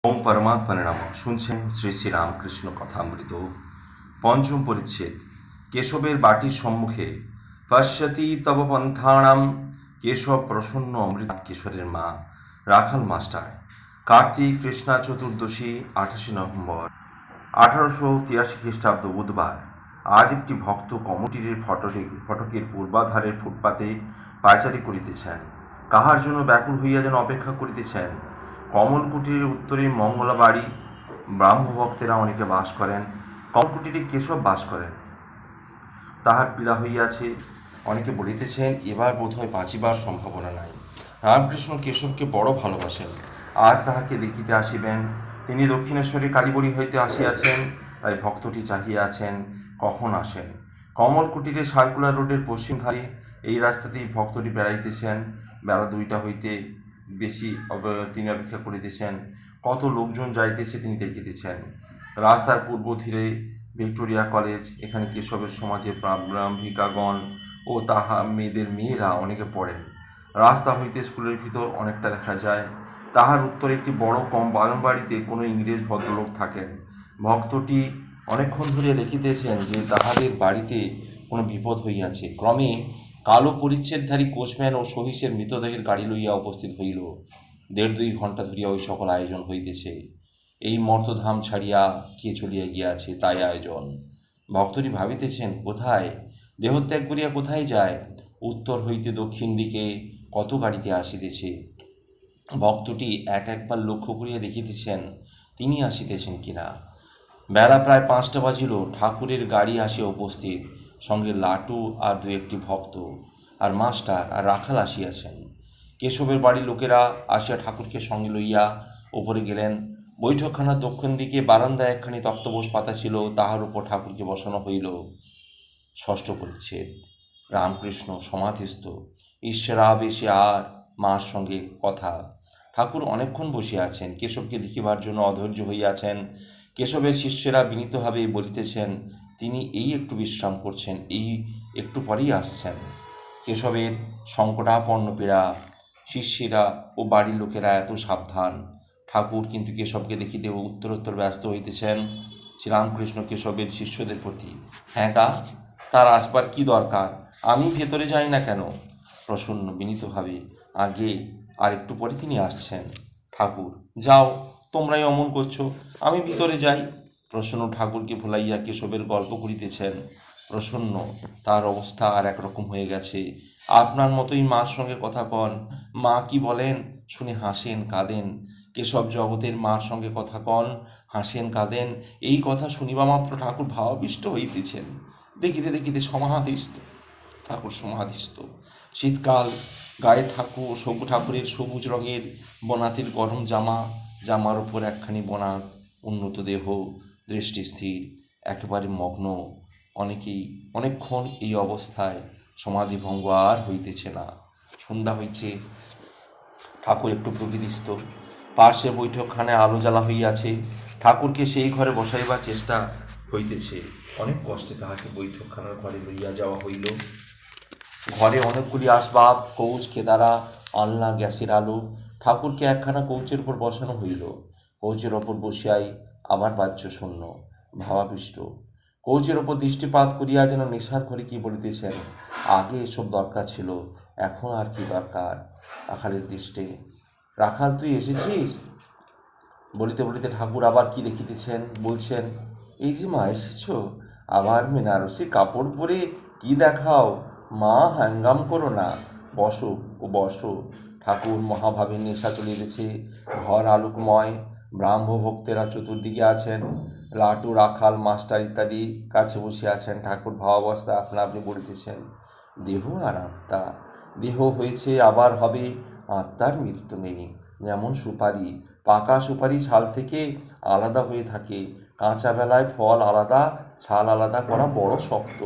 ওম পরমাত্মনে নমঃ। শুনছেন শ্রী শ্রী রামকৃষ্ণ কথামৃত, পঞ্চম পরিচ্ছেদ। কেশবের বাটির সম্মুখে পশ্যতি তব পন্থানাম। কেশব প্রসন্ন অমৃত কিশোরের মা রাখাল মাস্টার। কার্তিক কৃষ্ণা চতুর্দশী 28 নভেম্বর 1883 খ্রিস্টাব্দ বুধবার। আজ একটি ভক্ত কমটিরের ফটকের পূর্বাধারের ফুটপাতে পায়চারি করিতেছেন। কাহার জন্য ব্যাকুল হইয়া যেন অপেক্ষা করিতেছেন। কমলকুটিরের উত্তরে মঙ্গলা বাড়ি। ব্রাহ্মভক্তেরা অনেকে বাস করেন। কমলকুটিরে কেশব বাস করেন। তাহার পীড়া হইয়াছে। অনেকে বলিতেছেন এবার বোধহয় বাঁচিবার সম্ভাবনা নাই। রামকৃষ্ণ কেশবকে বড় ভালোবাসেন। আজ তাহাকে দেখিতে আসিবেন। তিনি দক্ষিণেশ্বরে কালীবাড়ি হইতে আসিয়াছেন, তাই ভক্তটি চাহিয়া আছেন কখন আসেন। কমলকুটিরে সার্কুলার রোডের পশ্চিম ধারে এই রাস্তাতেই ভক্তটি বেড়াইতেছেন। বেলা 2টা হইতে বেশি তিনি অপেক্ষা করিতেছেন। কত লোকজন যাইতেছে তিনি দেখিতেছেন। রাস্তার পূর্ব তীরে ভিক্টোরিয়া কলেজ। এখানে কেশবের সমাজের ব্রাহ্মিকাগণ ও মেয়েদের মেয়েরা অনেকে পড়েন। রাস্তা হইতে স্কুলের ভিতর অনেকটা দেখা যায়। তাহার উত্তরে একটি বড় কম বাগানবাড়িতে কোনো ইংরেজ ভদ্রলোক থাকেন। ভক্তটি অনেকক্ষণ ধরিয়া দেখিতেছেন যে তাহাদের বাড়িতে কোনো বিপদ হইয়াছে। ক্রমে কালো পরিচ্ছেদধারী কোচম্যান ও সহিসের মৃতদেহের গাড়ি লইয়া উপস্থিত হইল। 1.5-2 ঘণ্টা ধরিয়া ওই সকল আয়োজন হইতেছে। এই মর্তধাম ছাড়িয়া কে চলিয়া গিয়াছে তাই আয়োজন। ভক্তটি ভাবিতেছেন কোথায় দেহত্যাগ করিয়া কোথায় যায়। উত্তর হইতে দক্ষিণ দিকে কত গাড়িতে আসিতেছে। ভক্তটি একবার লক্ষ্য করিয়া দেখিতেছেন তিনি আসিতেছেন কিনা। বেলা প্রায় 5টা বাজিল। ঠাকুরের গাড়ি আসিয়া উপস্থিত। সঙ্গে লাটু আর 2-1টি ভক্ত আর মাস্টার আর রাখাল আসিয়াছেন। কেশবের বাড়ির লোকেরা আসিয়া ঠাকুরকে সঙ্গে লইয়া ওপরে গেলেন। বৈঠকখানার দক্ষিণ দিকে বারান্দায় একখানি তক্তপোষ পাতা ছিল, তাহার উপর ঠাকুরকে বসানো হইল। ষষ্ঠ পরিচ্ছেদ। রামকৃষ্ণ সমাধিস্থ। ঈশ্বরাবেশে আর মার সঙ্গে কথা। ঠাকুর অনেকক্ষণ বসিয়া আছেন। কেশবকে দেখিবার জন্য অধৈর্য হইয়াছেন। কেশবের শিষ্যেরা বিনীতভাবে বলিতেছেন তিনি এই একটু বিশ্রাম করছেন, এই একটু পরেই আসছেন। কেশবের সংকটাপন্ন পীড়া। শিষ্যেরা ও বাড়ির লোকেরা এত সাবধান। ঠাকুর কিন্তু কেশবকে দেখিতে উত্তরোত্তর ব্যস্ত হইতেছেন। শ্রীরামকৃষ্ণ কেশবের শিষ্যদের প্রতি, হ্যাঁ গা, তার আসবার কি দরকার? আমি ভেতরে যাই না কেন? প্রসন্ন বিনীতভাবে, আগে আর একটু পরে তিনি আসছেন। ঠাকুর, যাও, তোমরাই অমন করছো, আমি ভিতরে যাই। প্রসন্ন ঠাকুরকে ভুলাইয়া কেশবের গল্প করিতেছেন। প্রসন্ন, তার অবস্থা আর একরকম হয়ে গেছে। আপনার মতোই মার সঙ্গে কথা কন। মা কি বলেন শুনে হাসেন কাঁদেন। কেশব জগতের মার সঙ্গে কথা কন, হাসেন কাঁদেন। এই কথা শুনিবা মাত্র ঠাকুর ভাবাবিষ্ট হইতেছেন। দেখিতে দেখিতে সমাধিস্থ। ঠাকুর সমাধিস্থ। শীতকাল। গায়ে ঠাকুরের সবুজ রঙের বনাতের গরম জামার উপর একখানি বনাত। উন্নত দেহ, দৃষ্টি স্থির, একেবারে মগ্ন। অনেকক্ষণ এই অবস্থায় সমাধিভঙ্গ আর হইতেছে না। সন্ধ্যা হইছে। ঠাকুর একটু প্রকৃতিস্থ। পার্শ্বে বৈঠকখানে আলো জ্বালা হইয়াছে। ঠাকুরকে সেই ঘরে বসাইবার চেষ্টা হইতেছে। অনেক কষ্টে তাহাকে বৈঠকখানার ঘরে লইয়া যাওয়া হইল। ঘরে অনেকগুলি আসবাব, কৌচ, কেদারা, আলনা, গ্যাসের আলো। ঠাকুরকে একখানা কৌচের উপর বসানো হইল। কৌচের ওপর বসিয়াই আবার বাহ্য শূন্য, ভাবাবিষ্ট। কৌচের ওপর দৃষ্টিপাত করিয়া যেন নেশার ঘরে কি বলিতেছেন, আগে এসব দরকার ছিল, এখন আর কি দরকার। রাখালের দৃষ্টি। রাখাল, তুই এসেছিস? বলিতে বলিতে ঠাকুর আবার কি দেখিতেছেন, বলছেন, এই যে মা এসেছ, আবার বেনারসি কাপড় পরে কি দেখাও? মা, হ্যাঙ্গাম করো না, বসো ও বসো। ঠাকুর মহাভাবের নেশা চলিতেছে। ঘর আলোকময়। ব্রাহ্মভক্তেরা চতুর্দিকে আছেন। লাটু, রাখাল, মাস্টার ইত্যাদি কাছে বসে আছেন। ঠাকুর ভাবাবস্থা আপনা আপনি বলিতেছেন, দেহ আর আত্মা। দেহ হয়েছে, আবার হবে, আত্মার মৃত্যু নেই। যেমন সুপারি, পাকা সুপারি ছাল থেকে আলাদা হয়ে থাকে। কাঁচা বেলায় ফল আলাদা, ছাল আলাদা করা বড় শক্ত।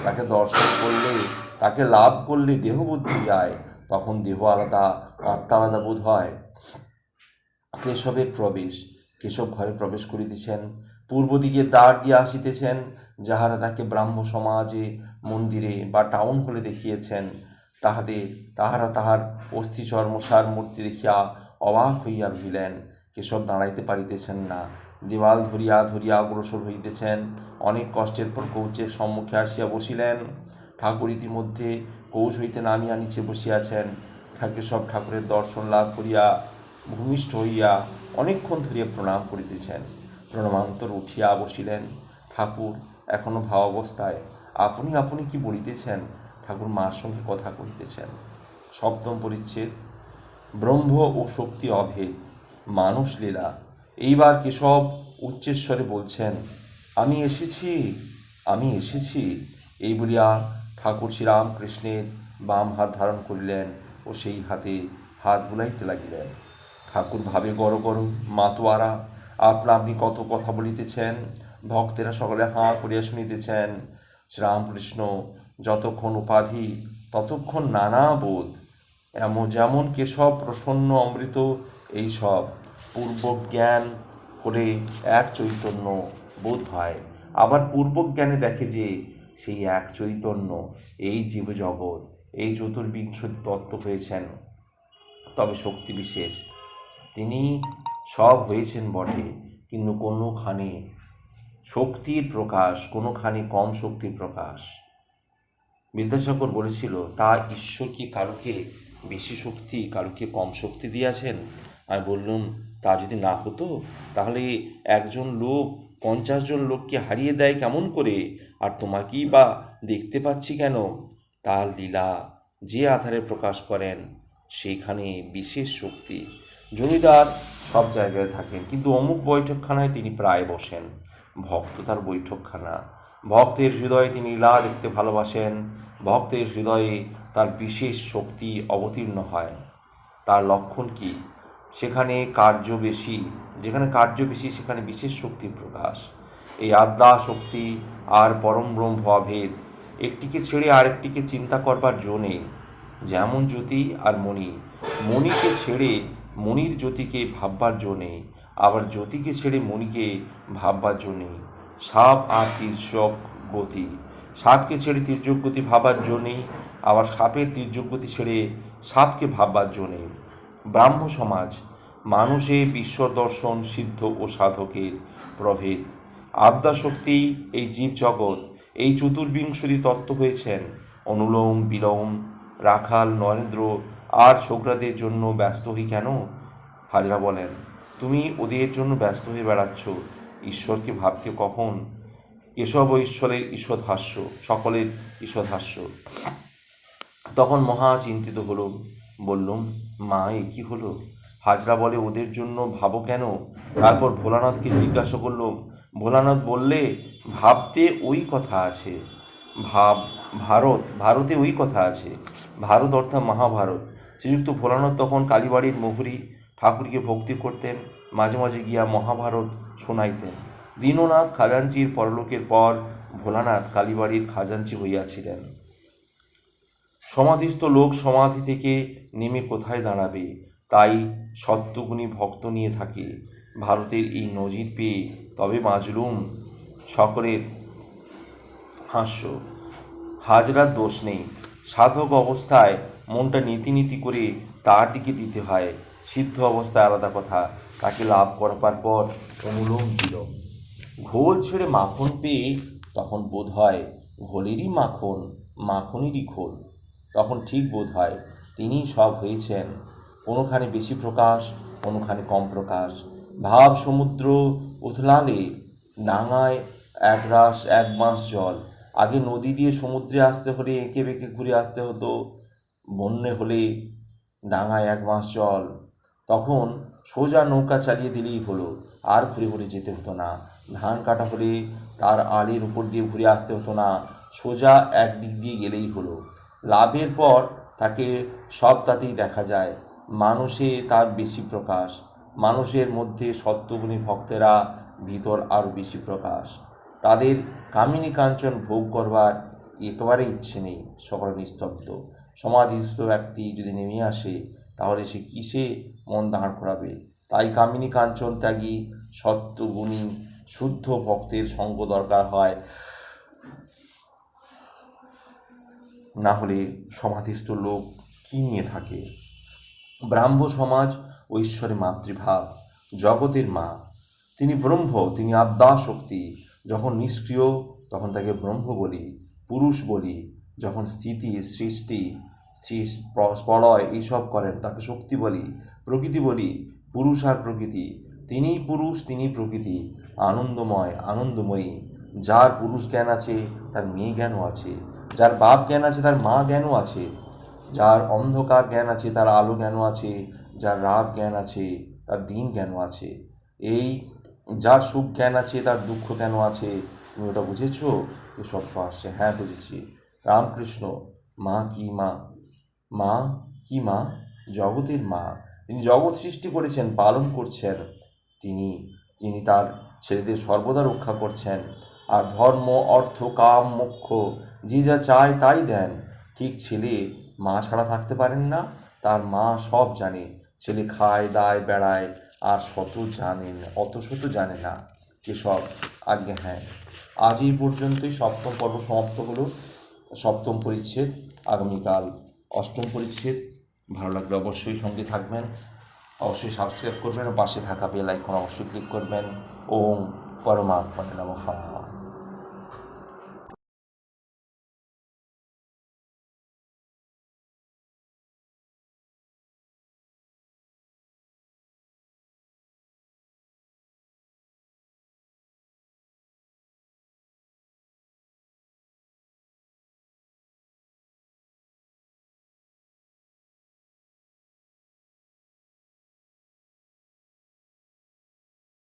তাকে দর্শন করলে, তাকে লাভ করলে দেহ বুদ্ধি যায়, তখন দেহ আলাদা, আত্মা আলাদা বোধ হয়। কেশবের প্রবেশ। কেশব ঘরে প্রবেশ করিতেছেন। পূর্ব দিকে দ্বার দিয়া আসিতেছেন। যাহারা তাকে ব্রাহ্ম সমাজে, মন্দিরে বা টাউন হলে দেখিয়েছেন, তাহারা তাহার অস্থিচর্মসার মূর্তি দেখিয়া অবাক হইয়া রহিলেন। কেশব দাঁড়াইতে পারিতেছেন না, দেওয়াল ধরিয়া ধরিয়া অগ্রসর হইতেছেন। অনেক কষ্টের পর কৌচের সম্মুখে আসিয়া বসিলেন। ঠাকুর ইতিমধ্যে কৌচ হইতে নামিয়া নিচে বসিয়াছেন। কেশব ঠাকুরের দর্শন লাভ করিয়া ভূমিষ্ঠ হইয়া অনেকক্ষণ ধরিয়া প্রণাম করিতেছেন। প্রণামান্তর উঠিয়া বসিলেন। ঠাকুর এখনো ভাবাবস্থায়। আপনি আপনি কি বলিতেছেন? ঠাকুর মার সঙ্গে কথা করিতেছেন। সপ্তম পরিচ্ছেদ। ব্রহ্ম ও শক্তি অভেদ, মানুষ লীলা। এইবার কেশব উচ্চেশ্বরে বলছেন, আমি এসেছি, আমি এসেছি। এই বলিয়া ঠাকুর শ্রীরামকৃষ্ণের বাম হাত ধারণ করিলেন ও সেই হাতে হাত বুলাইতে লাগিলেন। ঠাকুর ভাবে গড় গড় মাতোয়ারা আপনা আপনি কত কথা বলিতেছেন। ভক্তেরা সকলে হাঁ করিয়া শুনিতেছেন। শ্রীরামকৃষ্ণ যতক্ষণ উপাধি ততক্ষণ নানা বোধ। যেমন কেশব প্রসন্ন অমৃত, এইসব পূর্বজ্ঞান করে এক চৈতন্য বোধ হয়। আবার পূর্বজ্ঞানে দেখে যে সেই এক চৈতন্য এই জীবজগৎ, এই চতুর্বিংশতি তত্ত্ব হয়েছেন। তবে শক্তি বিশেষ তিনি সব হয়েছেন বটে, কিন্তু কোনোখানে শক্তির প্রকাশ, কোনোখানে কম শক্তির প্রকাশ। বিদ্যাসাগর বলেছিল, তা ঈশ্বর কি কারুকে বেশি শক্তি, কারুকে কম শক্তি দিয়েছেন? আমি বললাম, তা যদি না হতো তাহলে একজন লোক 50 জন লোককে হারিয়ে দেয় কেমন করে? আর তোমাকেই বা দেখতে পাচ্ছি কেন? তার লীলা যে আধারে প্রকাশ করেন সেইখানে বিশেষ শক্তি। জমিদার সব জায়গায় থাকেন, কিন্তু অমুক বৈঠকখানায় তিনি প্রায় বসেন। ভক্ত তার বৈঠকখানা। ভক্তের হৃদয়ে তিনি লীলা দেখতে ভালোবাসেন। ভক্তের হৃদয়ে তার বিশেষ শক্তি অবতীর্ণ হয়। তার লক্ষণ কি? সেখানে কার্য বেশি, যেখানে কার্য বেশি সেখানে বিশেষ শক্তির প্রকাশ। এই আদ্যা শক্তি আর পরম ব্রহ্ম অভেদ। একটিকে ছেড়ে আরেকটিকে চিন্তা করবার জো নেই। যেমন জ্যোতি আর মণি, মণিকে ছেড়ে মণির জ্যোতিকে ভাববার জো নেই, আবার জ্যোতিকে ছেড়ে মণিকে ভাববার জো নেই। সাপ আর তির্যক গতি, সাপকে ছেড়ে তির্যক গতি ভাববার জো নেই, আবার সাপের তির্যক গতি ছেড়ে সাপকে ভাববার জো নেই। ব্রাহ্ম সমাজ, মানুষে ঈশ্বর দর্শন, সিদ্ধ ও সাধকের প্রভেদ। আদ্যাশক্তি এই জীব জগৎ, এই চতুর্বিংশতি তত্ত্ব হয়েছেন। অনুলোম বিলোম রাখাল নরেন্দ্র আর ছোকরাদের জন্য ব্যস্ত হই কেন? হাজরা বলেন, তুমি ওদের জন্য ব্যস্ত হয়ে বেড়াচ্ছ, ঈশ্বরকে ভাবতে কখন? কেশব ঈশ্বরের ঈষৎহাস্য, সকলের ঈষৎহাস্য। তখন মহা চিন্তিত হলুম, বললুম, মা এ কী হলো? হাজরা বলে, ওদের জন্য ভাবো কেন? তারপর ভোলানাথকে জিজ্ঞাসা করলুম। ভোলানাথ বললে, ভাবতে ওই কথা আছে। ভারতে ওই কথা আছে। ভারত অর্থাৎ মহাভারত। শ্রীযুক্ত ভোলানাথ তখন কালীবাড়ির মোহরি, ঠাকুরকে ভক্তি করতেন, মাঝে মাঝে গিয়া মহাভারত শোনাইতেন। দীননাথ খাজাঞ্চির পরলোকের পর ভোলানাথ কালীবাড়ির খাজাঞ্চি হইয়াছিলেন। সমাধিস্থ লোক সমাধি থেকে নেমে কোথায় দাঁড়াবে, তাই সত্যগুণী ভক্ত নিয়ে থাকে। ভারতের এই নজির পেয়ে তবে বাঁচলুম। সকলের হাস্য। হাজরার দোষ নেই। সাধক অবস্থায় মনটা নীতি নীতি করে তার দিকে দিতে হয়। সিদ্ধ অবস্থায় আলাদা কথা, তাকে লাভ করবার পর অনুলোম বিলোম। ঘোল ছেড়ে মাখন পেয়ে তখন বোধ হয় ঘোলেরই মাখন, মাখনেরই ঘোল। তখন ঠিক বোধ হয় তিনিই সব হয়েছেন। কোনোখানে বেশি প্রকাশ, কোনোখানে কম প্রকাশ। ভাব সমুদ্র উথলালে ডাঙায় এক মাস জল। আগে নদী দিয়ে সমুদ্রে আসতে হলে এঁকে বেঁকে ঘুরে আসতে হতো। বন্যে হলে ডাঙায় 1 মাস জল। তখন সোজা নৌকা চালিয়ে দিলেই হলো, আর ঘুরে ঘুরে যেতে হতো না। ধান কাটা হলে তার আলের উপর দিয়ে ঘুরে আসতে হতো না, সোজা একদিক দিয়ে গেলেই হলো। লাভের পর তাকে সব তাতেই দেখা যায়। মানুষে তার বেশি প্রকাশ। মানুষের মধ্যে সত্যগুণী ভক্তেরা ভিতর আরও বেশি প্রকাশ। তাদের কামিনী কাঞ্চন ভোগ করবার একেবারে ইচ্ছে নেই, সকল নিস্তব্ধ। সমাধিস্থ ব্যক্তি যদি নেমে আসে তাহলে সে কিসে মন দাঁড় করাবে? তাই কামিনী কাঞ্চন ত্যাগী সত্যগুণী শুদ্ধ ভক্তের সঙ্গ দরকার হয়, না হলে সমাধিস্থ লোক কী নিয়ে থাকে? ব্রাহ্ম সমাজ ও ঈশ্বরে মাতৃভাব, জগতের মা। তিনি ব্রহ্ম, তিনি আদ্যা শক্তি। যখন নিষ্ক্রিয় তখন তাকে ব্রহ্ম বলি, পুরুষ বলি। যখন স্থিতি, সৃষ্টি, প্রলয় এইসব করেন তাকে শক্তি বলি, প্রকৃতি বলি। পুরুষ আর প্রকৃতি, তিনিই পুরুষ, তিনিই প্রকৃতি। আনন্দময়, আনন্দময়ী। যার পুরুষ জ্ঞান আছে তার মেয়ে জ্ঞানও আছে, যার বাপ জ্ঞান আছে তার মা জ্ঞানও আছে, যার অন্ধকার জ্ঞান আছে তার আলো জ্ঞানও আছে, যার রাত জ্ঞান আছে তার দিন জ্ঞানও আছে। এই যার সুখ জ্ঞান আছে তার দুঃখ জ্ঞান আছে। তুমি ওটা বুঝেছ? এসব আসছে, হ্যাঁ বুঝেছি। রামকৃষ্ণ মা কি মা? মা কি মা? জগতের মা। তিনি জগৎ সৃষ্টি করেছেন, পালন করছেন। তিনি তিনি তার ছেলেদের সর্বদা রক্ষা করছেন। আর ধর্ম, অর্থ, কাম, মোক্ষ যে যা চায় তাই দেন। ঠিক ছেলে মা ছাড়া থাকতে পারেন না, তার মা সব জানে। ছেলে খায় দায় বেড়ায় আর অত শত জানে না এসব। আজ্ঞে হ্যাঁ, আজ এই পর্যন্তই সপ্তম পর্ব সমাপ্ত হলো। সপ্তম পরিচ্ছেদ, আগামীকাল অষ্টম পরিচ্ছেদ। ভালো লাগলে অবশ্যই সঙ্গে থাকবেন, অবশ্যই সাবস্ক্রাইব করবেন ও পাশে থাকা বেল আইকন অবশ্যই ক্লিক করবেন। ওম পরমাত্মা নমঃ।